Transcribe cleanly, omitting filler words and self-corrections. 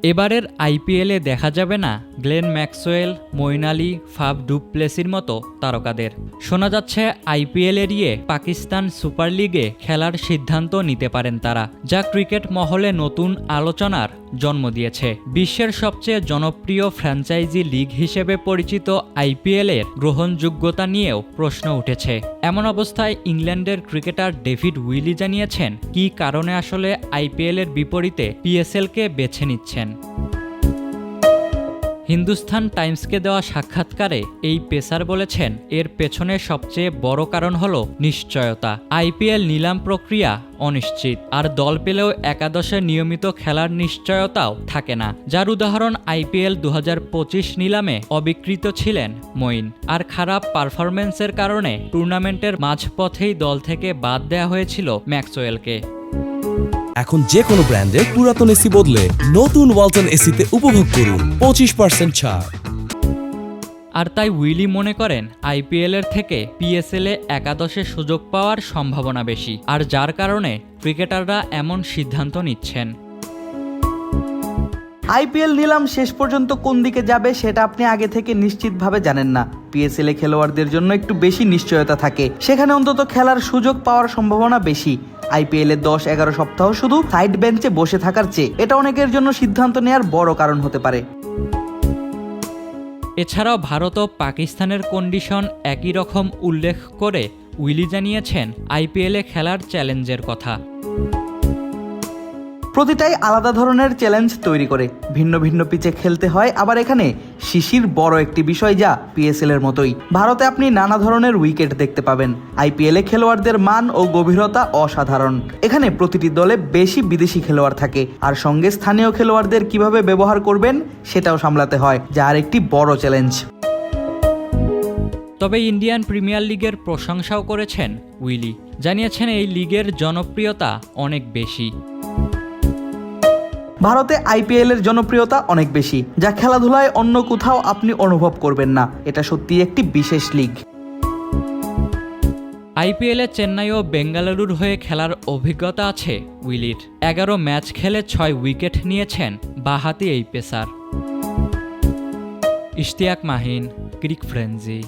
এবারের আইপিএলে দেখা যাবে না Glenn Maxwell, Moeen Ali, Faf du প্লেসির মতো তারকাদের। শোনা যাচ্ছে আইপিএল এড়িয়ে পাকিস্তান সুপার লিগে খেলার সিদ্ধান্ত নিতে পারেন তারা, যা ক্রিকেট মহলে নতুন আলোচনার জন্ম দিয়েছে। বিশ্বের সবচেয়ে জনপ্রিয় ফ্র্যাঞ্চাইজি লিগ হিসেবে পরিচিত আইপিএলের গ্রহণযোগ্যতা নিয়েও প্রশ্ন উঠেছে। এমন অবস্থায় ইংল্যান্ডের ক্রিকেটার ডেভিড উইলি জানিয়েছেন কী কারণে আসলে আইপিএলের বিপরীতে পিএসএলকে বেছে নিচ্ছেন। হিন্দুস্তান টাইমসকে দেওয়া সাক্ষাৎকারে এই পেসার বলেছেন, এর পেছনে সবচেয়ে বড় কারণ হলো নিশ্চয়তা। আইপিএল নিলাম প্রক্রিয়া অনিশ্চিত, আর দল পেলেও একাদশে নিয়মিত খেলার নিশ্চয়তাও থাকে না। যার উদাহরণ আইপিএল 2025 নিলামে অবিকৃত ছিলেন মঈন, আর খারাপ পারফরম্যান্সের কারণে টুর্নামেন্টের মাঝপথেই দল থেকে বাদ দেওয়া হয়েছিল ম্যাক্সওয়েলকে। এখন যে কোনো ব্র্যান্ডের পুরাতন এসি বদলে নতুন ওয়ালটন এসিতে উপভোগ করুন 25% ছাড়। আর তাই উইলি মনে করেন আইপিএলের থেকে পিএসএলে একাদশে সুযোগ পাওয়ার সম্ভাবনা বেশি, আর যার কারণে ক্রিকেটাররা এমন সিদ্ধান্ত নিচ্ছেন। আইপিএল নিলাম শেষ পর্যন্ত কোন দিকে যাবে সেটা আপনি আগে থেকে নিশ্চিতভাবে জানেন না। পিএসএলে খেলোয়াড়দের জন্য একটু বেশি নিশ্চয়তা থাকে, সেখানে অন্তত খেলার সুযোগ পাওয়ার সম্ভাবনা বেশি। আইপিএলে 10-11 সপ্তাহ শুধু সাইড বেঞ্চে বসে থাকার চেয়ে এটা অনেকের জন্য সিদ্ধান্ত নেওয়ার বড় কারণ হতে পারে। এছাড়াও ভারত ও পাকিস্তানের কন্ডিশন একই রকম উল্লেখ করে উইলি জানিয়েছেন আইপিএলে খেলার চ্যালেঞ্জের কথা। প্রতিটাই আলাদা ধরনের চ্যালেঞ্জ তৈরি করে, ভিন্ন ভিন্ন পিচে খেলতে হয়। আবার এখানে শিশির বড় একটি বিষয়, যা পিএসএল এর মতোই। ভারতে আপনি নানা ধরনের উইকেট দেখতে পাবেন। আইপিএলে খেলোয়াড়দের মান ও গভীরতা অসাধারণ। এখানে প্রতিটি দলে বেশি বিদেশি খেলোয়াড় থাকে, আর সঙ্গে স্থানীয় খেলোয়াড়দের কিভাবে ব্যবহার করবেন সেটাও সামলাতে হয়, যা আর একটি বড় চ্যালেঞ্জ। তবে ইন্ডিয়ান প্রিমিয়ার লিগের প্রশংসাও করেছেন উইলি, জানিয়েছেন এই লিগের জনপ্রিয়তা অনেক বেশি। ভারতে আইপিএল এর জনপ্রিয়তা অনেক বেশি, যা খেলাধুলায় অন্য কোথাও আপনি অনুভব করবেন না। এটা সত্যি একটি বিশেষ লিগ। আইপিএলে চেন্নাই ও বেঙ্গালুরুর হয়ে খেলার অভিজ্ঞতা আছে উইলির। 11 ম্যাচ খেলে 6 উইকেট নিয়েছেন বাঁহাতি এই পেসার। ইশতিয়াক মাহিন, ক্রিক ফ্রেঞ্জি।